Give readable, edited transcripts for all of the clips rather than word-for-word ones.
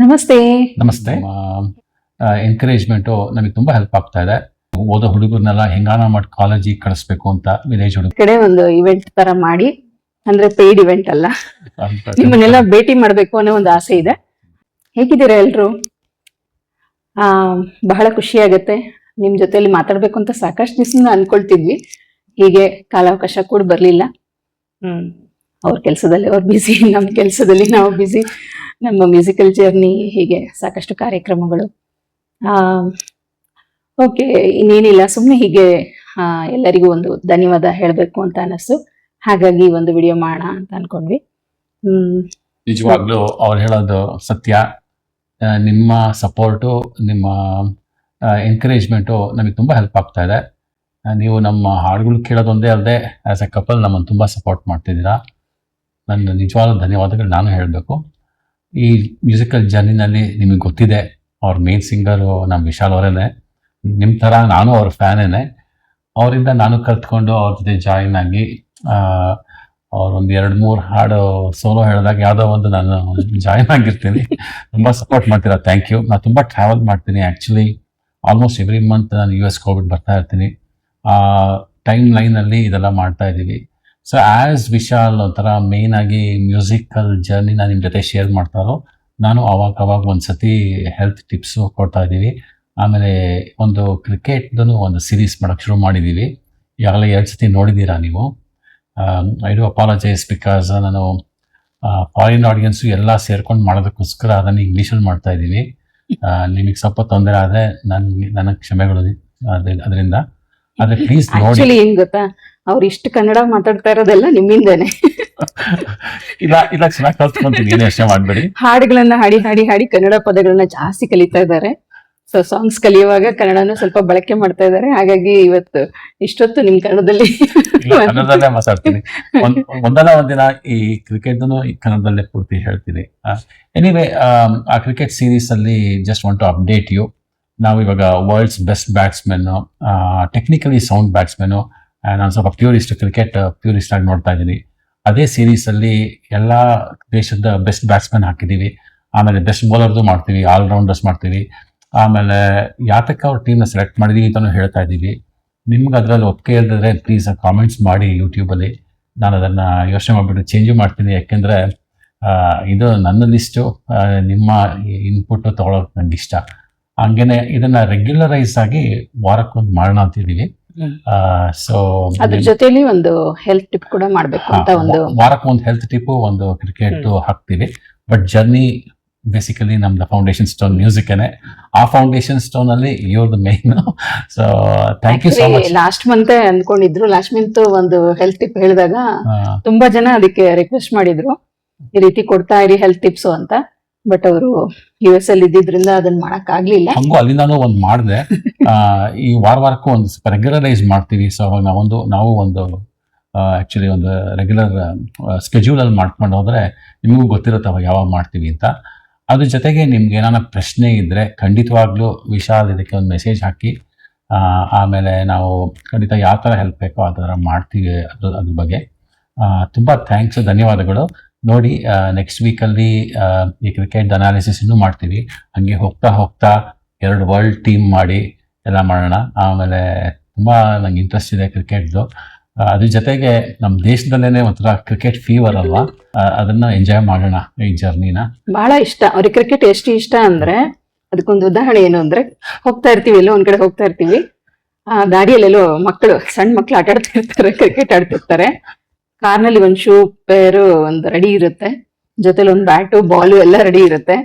ನಮಸ್ತೆ. ನಮಸ್ತೆ. ಎನ್ಕರೇಜ್ಮೆಂಟು ನಮಗೆ ತುಂಬಾ ಹೆಲ್ಪ್ ಆಗ್ತಾ ಇದೆ. ಓದೋ ಹುಡುಗರನ್ನೆಲ್ಲ ಹೆಂಗಾನ ಮಾಡಿ ಕಾಲೇಜಿಗೆ ಕಳಿಸ್ಬೇಕು ಅಂತ ವಿಲೇಜ್ ಹುಡುಗ ಕಡೆ ಒಂದು ಇವೆಂಟ್ ತರ ಮಾಡಿ, ಅಂದ್ರೆ ಪೇಯ್ಡ್ ಇವೆಂಟ್ ಅಲ್ಲ, ನಿಮ್ಮನ್ನೆಲ್ಲ ಭೇಟಿ ಮಾಡ್ಬೇಕು ಅನ್ನೋ ಒಂದು ಆಸೆ ಇದೆ. ಹೇಗಿದ್ದೀರಾ ಎಲ್ರು? ಬಹಳ ಖುಷಿ ಆಗತ್ತೆ. ನಿಮ್ ಜೊತೆಲಿ ಮಾತಾಡ್ಬೇಕು ಅಂತ ಸಾಕಷ್ಟು ದಿವಸದಿಂದ ಅನ್ಕೊಳ್ತಿದ್ವಿ. ಹೀಗೆ ಕಾಲಾವಕಾಶ ಕೂಡ ಬರ್ಲಿಲ್ಲ. ಅವ್ರ ಕೆಲಸದಲ್ಲಿ ಅವ್ರು ಬ್ಯುಸಿ, ನಮ್ಮ ಕೆಲಸದಲ್ಲಿ ನಾವು ಬ್ಯುಸಿ. ನಮ್ಮ ಮ್ಯೂಸಿಕಲ್ ಜರ್ನಿ ಹೀಗೆ ಸಾಕಷ್ಟು ಕಾರ್ಯಕ್ರಮಗಳು. ಓಕೆ, ಇನ್ನೇನಿಲ್ಲ, ಸುಮ್ಮನೆ ಹೀಗೆ ಎಲ್ಲರಿಗೂ ಒಂದು ಧನ್ಯವಾದ ಹೇಳಬೇಕು ಅಂತ ಅನಿಸ್ತು. ಹಾಗಾಗಿ ಒಂದು ವಿಡಿಯೋ ಮಾಡೋಣ ಅಂತ ಅನ್ಕೊಂಡ್ವಿ. ನಿಜವಾಗ್ಲೂ ಅವ್ರು ಹೇಳೋದು ಸತ್ಯ. ನಿಮ್ಮ ಸಪೋರ್ಟು, ನಿಮ್ಮ ಎನ್ಕರೇಜ್ಮೆಂಟು ನಮಗೆ ತುಂಬಾ ಹೆಲ್ಪ್ ಆಗ್ತಾ ಇದೆ. ನೀವು ನಮ್ಮ ಹಾಡುಗಳು ಕೇಳೋದೊಂದೇ ಅಲ್ಲದೆ ಆಸ್ ಎ ಕಪಲ್ ನಮ್ಮನ್ನು ತುಂಬಾ ಸಪೋರ್ಟ್ ಮಾಡ್ತಿದ್ದೀರಾ. ನನ್ನ ನಿಜವಾದ ಧನ್ಯವಾದಗಳು ನಾನು ಹೇಳಬೇಕು. ಈ ಮ್ಯೂಸಿಕಲ್ ಜರ್ನಿನಲ್ಲಿ ನಿಮಗೆ ಗೊತ್ತಿದೆ, ಅವ್ರ ಮೇನ್ ಸಿಂಗರು ನಮ್ಮ ವಿಶಾಲ್ ಅವರೇನೆ. ನಿಮ್ಮ ಥರ ನಾನು ಅವ್ರ ಫ್ಯಾನೇನೆ. ಅವರಿಂದ ನಾನು ಕಲ್ತ್ಕೊಂಡು ಅವ್ರ ಜೊತೆ ಜಾಯಿನ್ ಆಗಿ ಅವ್ರೊಂದು 2-3 ಹಾಡು ಸೋಲೋ ಹೇಳಿದಾಗ ಯಾವುದೋ ಒಂದು ನಾನು ಜಾಯಿನ್ ಆಗಿರ್ತೀನಿ. ತುಂಬ ಸಪೋರ್ಟ್ ಮಾಡ್ತೀರಾ, ಥ್ಯಾಂಕ್ ಯು. ನಾನು ತುಂಬ ಟ್ರಾವೆಲ್ ಮಾಡ್ತೀನಿ ಆ್ಯಕ್ಚುಲಿ. ಆಲ್ಮೋಸ್ಟ್ ಎವ್ರಿ ಮಂತ್ ನಾನು US ಹೋಗ್ಬಿಟ್ಟು ಬರ್ತಾ ಇರ್ತೀನಿ. ಟೈಮ್ ಲೈನಲ್ಲಿ ಇದೆಲ್ಲ ಮಾಡ್ತಾ ಇದ್ದೀವಿ. ಸೊ ಆ್ಯಸ್ ವಿಶಾಲ್ ಒಂಥರ ಮೇಯ್ನ್ ಆಗಿ ಮ್ಯೂಸಿಕಲ್ ಜರ್ನಿ ನಾನು ನಿಮ್ಮ ಜೊತೆ ಶೇರ್ ಮಾಡ್ತಾರೋ, ನಾನು ಅವಾಗ ಒಂದ್ಸತಿ ಹೆಲ್ತ್ ಟಿಪ್ಸು ಕೊಡ್ತಾ ಇದ್ದೀವಿ. ಆಮೇಲೆ ಒಂದು ಕ್ರಿಕೆಟ್ದು ಒಂದು ಸೀರೀಸ್ ಮಾಡೋಕ್ಕೆ ಶುರು ಮಾಡಿದ್ದೀವಿ. ಈಗಾಗಲೇ 2 ಸತಿ ನೋಡಿದ್ದೀರಾ ನೀವು. ಐ ಡು ಅಪಾಲಜೈಸ್ ಬಿಕಾಸ್ ನಾನು ಫಾರಿನ್ ಆಡಿಯನ್ಸು ಎಲ್ಲ ಸೇರ್ಕೊಂಡು ಮಾಡೋದಕ್ಕೋಸ್ಕರ ಅದನ್ನು ಇಂಗ್ಲೀಷಲ್ಲಿ ಮಾಡ್ತಾ ಇದ್ದೀವಿ. ನಿಮಗೆ ಸ್ವಲ್ಪ ತೊಂದರೆ ಆದರೆ ನನಗೆ ಕ್ಷಮೆಗಳು ಅದರಿಂದ. ಆದರೆ ಪ್ಲೀಸ್ ನೋಡಿ. ಆಕ್ಚುಲಿ ಏನ್ ಗೊತ್ತಾ, ಅವ್ರು ಇಷ್ಟು ಕನ್ನಡ ಮಾತಾಡ್ತಾ ಇರೋದೆಲ್ಲ ನಿಮ್ಮಿಂದನೇ. ಇಲ್ಲ ಚೆನ್ನಾಗಿ ಕಲ್ತ್ಕೊಂತೀನಿ, ಏನು ಯೋಚನೆ ಮಾಡಬೇಡಿ. ಹಾಡುಗಳನ್ನ ಹಾಡಿ ಕನ್ನಡ ಪದಗಳನ್ನ ಜಾಸ್ತಿ ಕಲಿತಾ ಇದ್ದಾರೆ. ಸೊ ಸಾಂಗ್ಸ್ ಕಲಿಯುವಾಗ ಕನ್ನಡನೂ ಸ್ವಲ್ಪ ಬಳಕೆ ಮಾಡ್ತಾ ಇದ್ದಾರೆ. ಹಾಗಾಗಿ ಇವತ್ತು ಇಷ್ಟೊತ್ತು ನಿಮ್ ಕನ್ನಡದಲ್ಲೇ ಮಾತಾಡ್ತೀನಿ. ಒಂದಲ್ಲ ಒಂದಿನ ಈ ಕ್ರಿಕೆಟ್ ಈ ಕನ್ನಡದಲ್ಲೇ ಪೂರ್ತಿ ಹೇಳ್ತೀನಿ. ಎನಿವೇ, ಆ ಕ್ರಿಕೆಟ್ ಸೀರೀಸ್ ಅಲ್ಲಿ just want to update you. ನಾವು ಇವಾಗ world's best batsman, technically sound batsman, ನಾನು ಸ್ವಲ್ಪ ಕ್ರಿಕೆಟ್ ಪ್ಯೂರಿಸ್ಟ್ ಆಗಿ ನೋಡ್ತಾ ಇದ್ದೀನಿ. ಅದೇ ಸೀರೀಸ್ ಅಲ್ಲಿ ಎಲ್ಲ ದೇಶದ ಬೆಸ್ಟ್ ಬ್ಯಾಟ್ಸ್ಮನ್ ಹಾಕಿದ್ದೀವಿ. ಆಮೇಲೆ ಬೆಸ್ಟ್ ಬೌಲರ್ದು ಮಾಡ್ತೀವಿ, ಆಲ್ರೌಂಡರ್ಸ್ ಮಾಡ್ತೀವಿ. ಆಮೇಲೆ ಯಾತಕ್ಕೆ ಅವ್ರ ಟೀಮ್ನ ಸೆಲೆಕ್ಟ್ ಮಾಡಿದೀವಿ ಅಂತಲೂ ಹೇಳ್ತಾ ಇದ್ದೀವಿ. ನಿಮ್ಗೆ ಅದರಲ್ಲಿ ಒಪ್ಪಿಗೆ ಇಲ್ಲದ್ರೆ ಪ್ಲೀಸ್ ಕಾಮೆಂಟ್ಸ್ ಮಾಡಿ ಯೂಟ್ಯೂಬಲ್ಲಿ. ನಾನು ಅದನ್ನು ಯೋಚನೆ ಮಾಡಿಬಿಟ್ಟು ಚೇಂಜು ಮಾಡ್ತೀನಿ. ಯಾಕೆಂದರೆ ಇದು ನನ್ನ ಲಿಸ್ಟು, ನಿಮ್ಮ ಇನ್ಪುಟ್ ತೊಗೊಳೋಕೆ ನನಗೆ ಇಷ್ಟ. ಹಂಗೇನೆ ಇದನ್ನ ರೆಗ್ಯುಲರೈಸ್ ಆಗಿ ವಾರಕ್ಕೊಂದು ಮಾಡೋಣ ಅಂತಿದ್ದೀವಿ. ಸೊ ಅದ್ರ ಜೊತೆಲಿ ಒಂದು ಹೆಲ್ತ್ ಟಿಪ್ ಕೂಡ ಮಾಡ್ಬೇಕು ಅಂತ ವಾರಕ್ಕೊಂದು ಹೆಲ್ತ್ ಟಿಪ್ಪು, ಒಂದು ಕ್ರಿಕೆಟ್ ಹಾಕ್ತೀವಿ. ಬಟ್ ಜರ್ನಿ ಬೇಸಿಕಲಿ ನಮ್ದು ಫೌಂಡೇಶನ್ ಸ್ಟೋನ್ ಮ್ಯೂಸಿಕ್ನೇ. ಆ ಫೌಂಡೇಶನ್ ಸ್ಟೋನ್ ಅಲ್ಲಿ ಇವ್ರದ್ದು main. So thank you so much. Last month ಅಂದ್ಕೊಂಡಿದ್ರು, ಲಾಸ್ಟ್ ಮಂತ್ ಒಂದು ಹೆಲ್ತ್ ಟಿಪ್ ಹೇಳಿದಾಗ ತುಂಬಾ ಜನ ಅದಕ್ಕೆ ರಿಕ್ವೆಸ್ಟ್ ಮಾಡಿದ್ರು, ಈ ರೀತಿ ಕೊಡ್ತಾ ಇರಿ ಹೆಲ್ತ್ ಟಿಪ್ಸ್ ಅಂತ. ಬಟ್ ಅವರು US ಅಲ್ಲಿ ಇದ್ದಿದ್ರಿಂದ ಅದನ್ನ ಮಾಡಕ್ ಆಗ್ಲಿಲ್ಲ. ಹಂಗೂ ಅಲ್ಲಿಂದಾನು ಒಂದು ಮಾಡಿದೆ. ಈ ವಾರಕ್ಕೂ ಒಂದು ರೆಗ್ಯುಲರೈಸ್ ಮಾಡ್ತೀವಿ. ಸೊ ಅವಾಗ ನಾವು ಒಂದು ಆಕ್ಚುಲಿ ಒಂದು ರೆಗ್ಯುಲರ್ ಸ್ಕೆಡ್ಯೂಲ್ ಅಲ್ಲಿ ಮಾಡ್ಕೊಂಡು ಹೋದ್ರೆ ನಿಮಗೂ ಗೊತ್ತಿರುತ್ತೆ ಅವಾಗ ಯಾವಾಗ ಮಾಡ್ತೀವಿ ಅಂತ. ಅದ್ರ ಜೊತೆಗೆ ನಿಮ್ಗೆ ಏನಾನ ಪ್ರಶ್ನೆ ಇದ್ರೆ ಖಂಡಿತವಾಗ್ಲೂ ವಿಶಾಲ್ ಇದಕ್ಕೆ ಒಂದು ಮೆಸೇಜ್ ಹಾಕಿ. ಆಮೇಲೆ ನಾವು ಖಂಡಿತ ಯಾವ ಥರ ಹೆಲ್ಪ್ ಬೇಕೋ ಆ ಥರ ಮಾಡ್ತೀವಿ. ಅದ್ರ ಬಗ್ಗೆ ತುಂಬ ಥ್ಯಾಂಕ್ಸ್, ಧನ್ಯವಾದಗಳು. ನೋಡಿ, ನೆಕ್ಸ್ಟ್ ವೀಕಲ್ಲಿ ಈ ಕ್ರಿಕೆಟ್ ಅನಾಲಿಸಿಸ್ ಇನ್ನೂ ಮಾಡ್ತೀವಿ. ಹಂಗೆ ಹೋಗ್ತಾ 2 ವರ್ಲ್ಡ್ ಟೀಮ್ ಮಾಡಿ ಎಲ್ಲ ಮಾಡೋಣ. ಆಮೇಲೆ ತುಂಬ ನಂಗೆ ಇಂಟ್ರೆಸ್ಟ್ ಇದೆ ಕ್ರಿಕೆಟ್ದು. ಅದ್ರ ಜೊತೆಗೆ ನಮ್ಮ ದೇಶದಲ್ಲೇನೆ ಒಂಥರ ಕ್ರಿಕೆಟ್ ಫೀವರ್ ಅಲ್ವಾ, ಅದನ್ನ ಎಂಜಾಯ್ ಮಾಡೋಣ ಈ ಜರ್ನಿನ. ಬಹಳ ಇಷ್ಟ ಅವ್ರಿಗೆ ಕ್ರಿಕೆಟ್. ಎಷ್ಟು ಇಷ್ಟ ಅಂದ್ರೆ ಅದಕ್ಕೊಂದು ಉದಾಹರಣೆ ಏನು ಅಂದ್ರೆ, ಹೋಗ್ತಾ ಇರ್ತೀವಿ, ಎಲ್ಲೋ ಒಂದ್ ಕಡೆ ಹೋಗ್ತಾ ಇರ್ತೀವಿ, ದಾರಿಯಲ್ಲೆಲ್ಲೋ ಸಣ್ಣ ಮಕ್ಳು ಆಟ ಆಡ್ತಾ ಇರ್ತಾರೆ, ಕ್ರಿಕೆಟ್ ಆಡ್ತಿರ್ತಾರೆ. ಕಾರ್ನಲ್ಲಿ ಒಂದು ಶೂ ಪೇರು ಒಂದು ರೆಡಿ ಇರುತ್ತೆ, ಜೊತೆಲಿ ಒಂದು ಬ್ಯಾಟು ಬಾಲು ಎಲ್ಲ ರೆಡಿ ಇರುತ್ತೆ.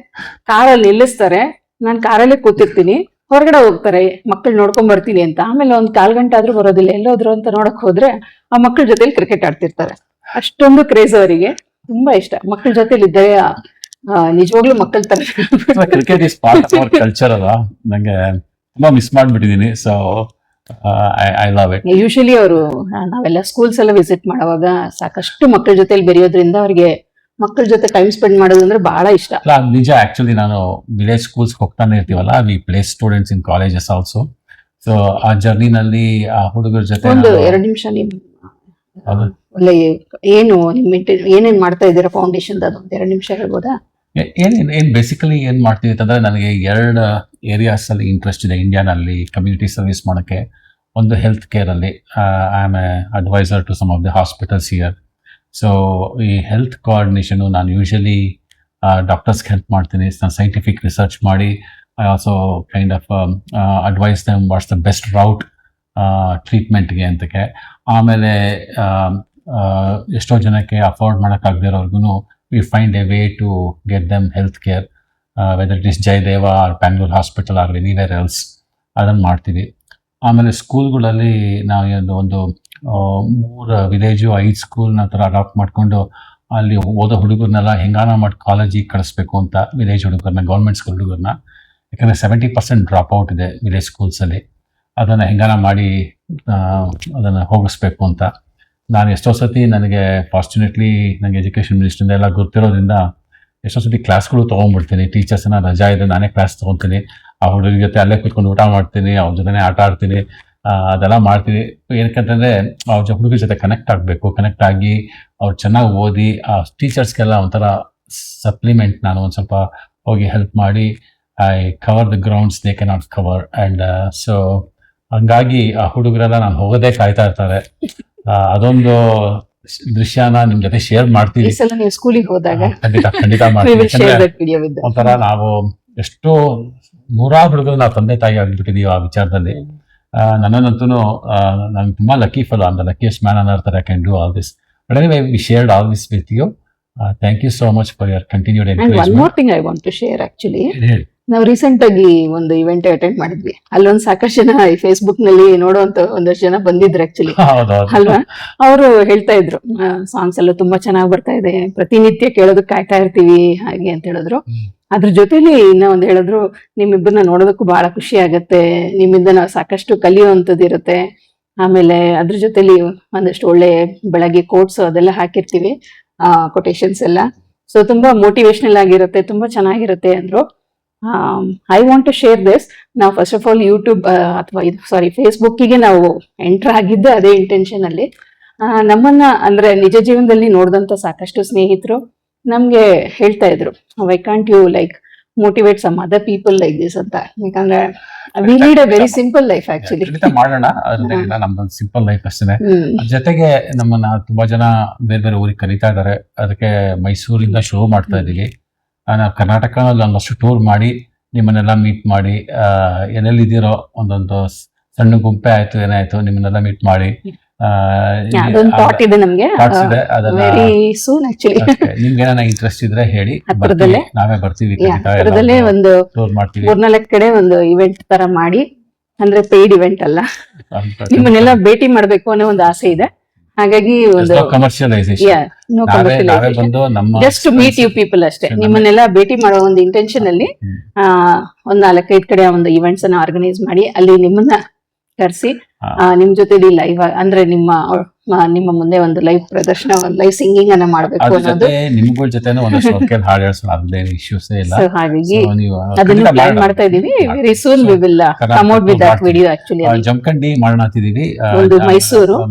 ಕಾರಲ್ಲಿ ನಿಲ್ಲಿಸ್ತಾರೆ, ನಾನು ಕಾರಲ್ಲೇ ಕೂತಿರ್ತೀನಿ, ಹೊರಗಡೆ ಹೋಗ್ತಾರೆ ಮಕ್ಕಳು ನೋಡ್ಕೊಂಡ್ ಬರ್ತೀನಿ ಅಂತ. ಆಮೇಲೆ ಒಂದು 1/4 ಗಂಟೆ ಆದ್ರೂ ಬರೋದಿಲ್ಲ, ಎಲ್ಲೋದ್ರು ಅಂತ ನೋಡಕ್ ಹೋದ್ರೆ ಆ ಮಕ್ಕಳ ಜೊತೆಲಿ ಕ್ರಿಕೆಟ್ ಆಡ್ತಿರ್ತಾರೆ. ಅಷ್ಟೊಂದು ಕ್ರೇಜ್ ಅವರಿಗೆ, ತುಂಬಾ ಇಷ್ಟ ಮಕ್ಕಳ ಜೊತೆಲಿ ಇದ್ದರೆ. ನಿಜವಾಗ್ಲೂ ಮಕ್ಕಳ ತರ cricket is part of our culture ಅಲ್ಲ, ನಂಗೆ ತುಂಬಾ ಮಿಸ್ ಮಾಡ್ಬಿಟ್ಟಿದೀನಿ. So I love it. Usually ಅವರು ನಾವೆಲ್ಲ ಸ್ಕೂಲ್ಸ್ ಎಲ್ಲ ವಿಸಿಟ್ ಮಾಡುವಾಗ ಸಾಕಷ್ಟು ಮಕ್ಕಳ ಜೊತೆಲಿ ಬೆರೆಯೋದ್ರಿಂದ ಅವ್ರಿಗೆ ಮಕ್ಕಳ ಜೊತೆ ಟೈಮ್ ಸ್ಪೆಂಡ್ ಮಾಡೋದು ಅಂದ್ರೆ ಬಹಳ ಇಷ್ಟ. ನಿಜ. ಆಕ್ಚುಲಿ ನಾನು ವಿಲೇಜ್ ಸ್ಕೂಲ್ಸ್ ಹೋಗ್ತಾನೆ ಇರ್ತೀವಲ್ಲ, we place students in colleges also. So ಆ ಜರ್ನಿನಲ್ಲಿ ಆ ಹುಡುಗರ ಜೊತೆ ಒಂದು 2 ನಿಮಿಷ ಏನು ಏನೇನ್ ಮಾಡ್ತಾ ಇದ್ದೀರಾ ಫೌಂಡೇಶನ್, ಅದೊಂದು 2 ನಿಮಿಷ ಹೇಳ್ಬೋದಾ? ಏನ್ ಬೇಸಿಕಲಿ ಏನ್ ಮಾಡ್ತೀನಿ ಅಂತಂದ್ರೆ, ನನಗೆ 2 ಏರಿಯಾಸ್ ಅಲ್ಲಿ ಇಂಟ್ರೆಸ್ಟ್ ಇದೆ ಇಂಡಿಯಾನಲ್ಲಿ ಕಮ್ಯುನಿಟಿ ಸರ್ವಿಸ್ ಮಾಡೋಕ್ಕೆ. ಒಂದು ಹೆಲ್ತ್ ಕೇರ್ ಅಲ್ಲಿ I am a advisor to some of the hospitals here. So ಈ ಹೆಲ್ತ್ ಕೋಆರ್ಡಿನೇಷನ್ ನಾನು ಯೂಶಲಿ ಡಾಕ್ಟರ್ಸ್ಗೆ ಹೆಲ್ಪ್ ಮಾಡ್ತೀನಿ. ನಾನು ಸೈಂಟಿಫಿಕ್ ರಿಸರ್ಚ್ ಮಾಡಿ I also kind of advise them what's the best route ಟ್ರೀಟ್ಮೆಂಟ್ಗೆ ಅಂತಕ್ಕೆ. ಆಮೇಲೆ ಎಷ್ಟೋ ಜನಕ್ಕೆ ಅಫೋರ್ಡ್ ಮಾಡೋಕ್ಕಾಗದಿರೋರ್ಗು we find a way to get them health care, whether it is Jayadeva or Bangalore hospital or anywhere else, ಅದನ್ನು ಮಾಡ್ತೀವಿ. ಆಮೇಲೆ ಸ್ಕೂಲ್ಗಳಲ್ಲಿ ನಾವು ಒಂದು 3 ವಿಲೇಜು 5 ಸ್ಕೂಲ್ನ ಥರ ಅಡಾಪ್ಟ್ ಮಾಡಿಕೊಂಡು ಅಲ್ಲಿ ಓದೋ ಹುಡುಗರನ್ನೆಲ್ಲ ಹೆಂಗಾನ ಮಾಡಿ ಕಾಲೇಜಿಗೆ ಕಳಿಸ್ಬೇಕು ಅಂತ, ವಿಲೇಜ್ ಹುಡುಗರನ್ನ, ಗೌರ್ಮೆಂಟ್ ಸ್ಕೂಲ್ ಹುಡುಗರನ್ನ. ಯಾಕಂದರೆ 70% ಡ್ರಾಪ್ ಔಟ್ ಇದೆ ವಿಲೇಜ್ ಸ್ಕೂಲ್ಸಲ್ಲಿ. ಅದನ್ನು ಹೆಂಗಾನ ಮಾಡಿ ಅದನ್ನು ಹೋಗಿಸ್ಬೇಕು ಅಂತ ನಾನು ಎಷ್ಟೋ ಸತಿ, ನನಗೆ ಫಾರ್ಚುನೇಟ್ಲಿ ನನಗೆ ಎಜುಕೇಷನ್ ಮಿನಿಸ್ಟ್ರಿಂದ ಎಲ್ಲ ಗೊತ್ತಿರೋದ್ರಿಂದ ಎಷ್ಟೋ ಸತಿ ಕ್ಲಾಸ್ಗಳು ತೊಗೊಂಡ್ಬಿಡ್ತೀನಿ. ಟೀಚರ್ಸ್ನ ರಜಾ ಇದ್ದರೆ ನಾನೇ ಕ್ಲಾಸ್ ತೊಗೊತೀನಿ. ಆ ಹುಡುಗರ ಜೊತೆ ಅಲ್ಲೇ ಕೂತ್ಕೊಂಡು ಊಟ ಮಾಡ್ತೀನಿ, ಅವ್ರ ಜೊತೆ ಆಟ ಆಡ್ತೀನಿ, ಅದೆಲ್ಲ ಮಾಡ್ತೀನಿ. ಏನಕ್ಕಂತಂದರೆ ಅವ್ರ ಹುಡುಗರ ಜೊತೆ ಕನೆಕ್ಟ್ ಆಗಬೇಕು. ಕನೆಕ್ಟ್ ಆಗಿ ಅವ್ರು ಚೆನ್ನಾಗಿ ಓದಿ ಆ ಟೀಚರ್ಸ್ಗೆಲ್ಲ ಒಂಥರ ಸಪ್ಲಿಮೆಂಟ್ ನಾನು ಒಂದು ಸ್ವಲ್ಪ ಹೋಗಿ ಹೆಲ್ಪ್ ಮಾಡಿ I cover the grounds they cannot cover. And so ಹಂಗಾಗಿ ಆ ಹುಡುಗರೆಲ್ಲ ನಾನು ಹೋಗೋದೇ ಕಾಯ್ತಾ ಇರ್ತಾರೆ. ಅದೊಂದು ದೃಶ್ಯನ ನಿಮ್ ಜೊತೆ ಶೇರ್ ಮಾಡ್ತೀವಿ. ಈ ಸಲ ನೀವು ಸ್ಕೂಲಿಗೆ ಹೋದಾಗ ಖಂಡಿತ ಮಾಡ್ತೀವಿ. ಒಂಥರ ನಾವು ಎಷ್ಟೋ 100 ಹುಡುಗರು ನಾವು ತಂದೆ ತಾಯಿ ಆಗ್ಬಿಟ್ಟಿದೀವಿ ಆ ವಿಚಾರದಲ್ಲಿ. ನನ್ನಂತೂ ನಾನು ತುಂಬಾ lucky fellow, I am the luckiest man on earth, I can do all this. But anyway we shared all this with you. Thank you so much for your continued encouragement. One more thing I want to share. Actually ನಾವು recent ಆಗಿ ಒಂದು event attend ಮಾಡಿದ್ವಿ. ಅಲ್ಲೊಂದು ಸಾಕಷ್ಟು ಜನ ಈ Facebook ನಲ್ಲಿ ನೋಡುವಂತ ಒಂದಷ್ಟು ಜನ ಬಂದಿದ್ರು ಆಕ್ಚುಲಿ, ಅಲ್ವಾ? ಅವರು ಹೇಳ್ತಾ ಇದ್ರು ಸಾಂಗ್ಸ್ ಎಲ್ಲ ತುಂಬಾ ಚೆನ್ನಾಗಿ ಬರ್ತಾ ಇದೆ, ಪ್ರತಿನಿತ್ಯ ಕೇಳೋದಕ್ಕೆ ಕಾಯ್ತಾ ಇರ್ತೀವಿ ಹಾಗೆ ಅಂತ ಹೇಳಿದ್ರು. ಅದ್ರ ಜೊತೆಲಿ ಇನ್ನ ಒಂದು ಹೇಳಿದ್ರು, ನಿಮ್ಮಿಬ್ಬರನ್ನ ನೋಡೋದಕ್ಕೂ ಬಹಳ ಖುಷಿ ಆಗತ್ತೆ, ನಿಮ್ಮಿಂದ ನಾವು ಸಾಕಷ್ಟು ಕಲಿಯುವಂಥದ್ದು ಇರುತ್ತೆ. ಆಮೇಲೆ ಅದ್ರ ಜೊತೆಲಿ ಒಂದಷ್ಟು ಒಳ್ಳೆ ಬೆಳಗ್ಗೆ ಕೋಟ್ಸ್ ಅದೆಲ್ಲ ಹಾಕಿರ್ತೀವಿ, ಕೊಟೇಶನ್ಸ್ ಎಲ್ಲ. ಸೊ ತುಂಬಾ ಮೋಟಿವೇಶನಲ್ ಆಗಿರುತ್ತೆ, ತುಂಬಾ ಚೆನ್ನಾಗಿರುತ್ತೆ ಅಂದ್ರು. I want to share this. ನಾವು ಫಸ್ಟ್ ಆಫ್ ಆಲ್ ಯೂಟ್ಯೂಬ್ ಅಥವಾ ಫೇಸ್ಬುಕ್ಕಿಗೆ ನಾವು ಎಂಟರ್ ಆಗಿದ್ದೆ ಅದೇ ಇಂಟೆನ್ಷನ್ ಅಲ್ಲಿ. ನಮ್ಮನ್ನ ಅಂದ್ರೆ ನಿಜ ಜೀವನದಲ್ಲಿ ನೋಡಿದಂತ ಸಾಕಷ್ಟು ಸ್ನೇಹಿತರು ನಮ್ಗೆ ಹೇಳ್ತಾ ಇದ್ರು, why can't you like motivate some other people like this ಅಂತ. ಯಾಕಂದ್ರೆ we lead a very simple life actually. ಮಾಡೋಣ, ನಮ್ದೊಂದು ಸಿಂಪಲ್ ಲೈಫ್ ಅಷ್ಟೇ. ಜೊತೆಗೆ ನಮ್ಮನ್ನ ತುಂಬಾ ಜನ ಬೇರೆ ಬೇರೆ ಊರಿಗೆ ಕರೀತಾ ಇದಾರೆ. ಅದಕ್ಕೆ ಮೈಸೂರಿಂದ ಶೋ ಮಾಡ್ತಾ ಇದೀವಿ. ನಾವು ಕರ್ನಾಟಕದಲ್ಲಿ ಒಂದಷ್ಟು ಟೂರ್ ಮಾಡಿ ನಿಮ್ಮನ್ನೆಲ್ಲ ಮೀಟ್ ಮಾಡಿ, ಎಲ್ಲೆಲ್ಲಿದ್ದೀರೋ ಒಂದೊಂದು ಸಣ್ಣ ಗುಂಪೆ ಆಯ್ತು ಏನಾಯ್ತು ನಿಮ್ಮನ್ನೆಲ್ಲ ಮೀಟ್ ಮಾಡಿ ಅದೊಂದು ಥಾಟ್ ಇದೆ ನಮ್ಗೆ. Very soon actually. ನಿಮ್ಗೆ ಏನಾನ ಇಂಟ್ರೆಸ್ಟ್ ಇದ್ರೆ ಹೇಳಿ, ನಾವೇ ಬರ್ತೀವಿ. ಹತ್ರದಲ್ಲೇ ಒಂದು 3-4 ಕಡೆ ಒಂದು ಇವೆಂಟ್ ತರ ಮಾಡಿ, ಅಂದ್ರೆ ಪೇಯ್ಡ್ ಇವೆಂಟ್ ಅಲ್ಲ, ನಿಮ್ಮನ್ನೆಲ್ಲ ಭೇಟಿ ಮಾಡ್ಬೇಕು ಅನ್ನೋ ಒಂದು ಆಸೆ ಇದೆ. ಹಾಗಾಗಿ ಒಂದು just to meet you people ಅಷ್ಟೇ. ನಿಮ್ಮನ್ನೆಲ್ಲ ಭೇಟಿ ಮಾಡೋ ಒಂದು ಇಂಟೆನ್ಷನ್ ಅಲ್ಲಿ ಒಂದ್ 4-5 ಕಡೆ ಒಂದು ಇವೆಂಟ್ಸ್ ಅನ್ನ ಆರ್ಗನೈಸ್ ಮಾಡಿ ಅಲ್ಲಿ ನಿಮ್ಮನ್ನ ಕರೆಸಿ ನಿಮ್ ಜೊತೆ ಲೈವ್ ಅಂದ್ರೆ ನಿಮ್ಮ ಮುಂದೆ ಒಂದು ಲೈವ್ ಪ್ರದರ್ಶನ, ಒಂದು ಲೈವ್ ಸಿಂಗಿಂಗ್ ಅನ್ನ ಮಾಡ್ಬೇಕು ಅನ್ನೋದು. ನಿಮ್ಗಳ ಜೊತೆನೂ ಒಂದಷ್ಟು ಹಾಡು ಹೇಳ್ಸೋಣ, ಅದೇನು ಇಶ್ಯೂಸ್ ಇಲ್ಲ. ಹಾಗಾಗಿ ಅದನ್ನ ಪ್ಲಾನ್ ಮಾಡ್ತಾ ಇದೀವಿ. Very soon we will come out with that video. Actually Jamkhandi ಮಾಡೋಣ ಅಂತಿದೀವಿ. ಒಂದು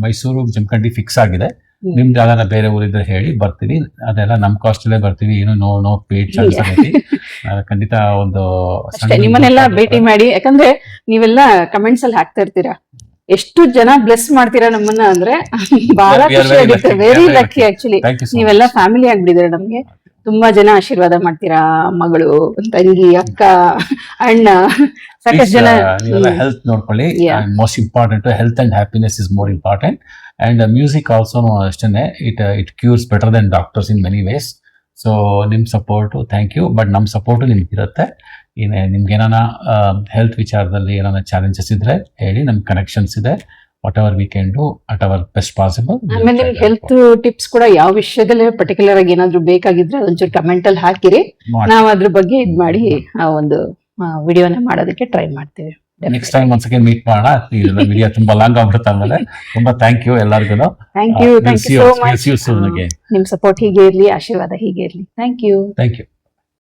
ಮೈಸೂರು ಜಮಖಂಡಿ ಫಿಕ್ಸ್ ಆಗಿದೆ. ನಿಮ್ದು ಯಾವ್ದಾರ ಬೇರೆ ಊರಿದ್ರೆ ಹೇಳಿ, ಬರ್ತೀವಿ. ಅದೆಲ್ಲ ನಮ್ ಕಾಸ್ಟ್ ಅಲ್ಲೇ ಬರ್ತೀವಿ. ಏನು ನೋ ಪೇಡ್ ಚಾರ್ಜ್ ಆಗೈತಿ. ಖಂಡಿತ ಒಂದು ಅಷ್ಟೇ ನಿಮ್ಮನ್ನೆಲ್ಲ ಭೇಟಿ ಮಾಡಿ. ಯಾಕಂದ್ರೆ ನೀವೆಲ್ಲ ಕಮೆಂಟ್ಸ್ ಅಲ್ಲಿ ಹಾಕ್ತಾ ಇರ್ತೀರಾ, ಎಷ್ಟು ಜನ ಬ್ಲೆಸ್ ಮಾಡ್ತೀರಾ ನಮ್ಮನ್ನ, ಅಂದ್ರೆ ಬಹಳ ಖುಷಿ ಆಗುತ್ತೆ. Very lucky actually. ನೀವೆಲ್ಲ ಫ್ಯಾಮಿಲಿ ಆಗ್ಬಿಟ್ಟಿದ್ರೆ ನಮ್ಗೆ. ತುಂಬಾ ಜನ ಆಶೀರ್ವಾದ ಮಾಡ್ತೀರಾ, ಮಗಳು, ತಂಗಿ, ಅಕ್ಕ, ಅಣ್ಣ, ಸಾಕಷ್ಟು ಜನ. ಹೆಲ್ತ್ ನೋಡ್ಕೊಳ್ಳಿ. Most important health and happiness is more important. And music also ಅಷ್ಟೇನೆ, it cures better than doctors in many ways. So ನಿಮ್ ಸಪೋರ್ಟು ಥ್ಯಾಂಕ್ ಯು. ಬಟ್ ನಮ್ ಸಪೋರ್ಟು ನಿಮ್ಗಿರುತ್ತೆ. ನಿಮ್ಗೆ ಏನಾನ ಹೆಲ್ತ್ ವಿಚಾರದಲ್ಲಿ ಏನಾನ ಚಾಲೆಂಜಸ್ ಇದ್ರೆ ಹೇಳಿ, ನಮ್ ಕನೆಕ್ಷನ್ಸ್ ಇದೆ. What ever we can do at hour best possible. ಆಮೇಲೆ ನಿಮ್ಗೆ ಹೆಲ್ತ್ ಟಿಪ್ಸ್ ಕೂಡ ಯಾವ ವಿಷಯದಲ್ಲಿ ಪರ್ಟಿಕ್ಯುಲರ್ ಆಗಿ ಏನಾದ್ರು ಬೇಕಾಗಿದ್ರೆ ಒಂಚೂರು ಕಮೆಂಟ್ ಅಲ್ಲಿ ಹಾಕಿರಿ. ನಾವು ಅದ್ರ ಬಗ್ಗೆ ಇದ್ ಮಾಡಿ ಒಂದು ವಿಡಿಯೋನ ಮಾಡೋದಕ್ಕೆ ಟ್ರೈ ಮಾಡ್ತೀವಿ. ನೆಕ್ಸ್ಟ್ ಟೈಮ್ ಒಂದ್ ಸೆಕೆಂಡ್ ಮೀಟ್ ಮಾಡೋಣ. ವಿಡಿಯೋ ತುಂಬಾ ಲಾಂಗ್ ಆಗ್ಬಿಡುತ್ತೆ. ಆಮೇಲೆ ತುಂಬಾ ಥ್ಯಾಂಕ್ ಯು ಎಲ್ಲರಿಗೂ. Thank you so much. ನಿಮ್ ಸಪೋರ್ಟ್ ಹೀಗೆ ಇರ್ಲಿ, ಆಶೀರ್ವಾದ ಹೀಗೆ ಇರ್ಲಿ. Thank you.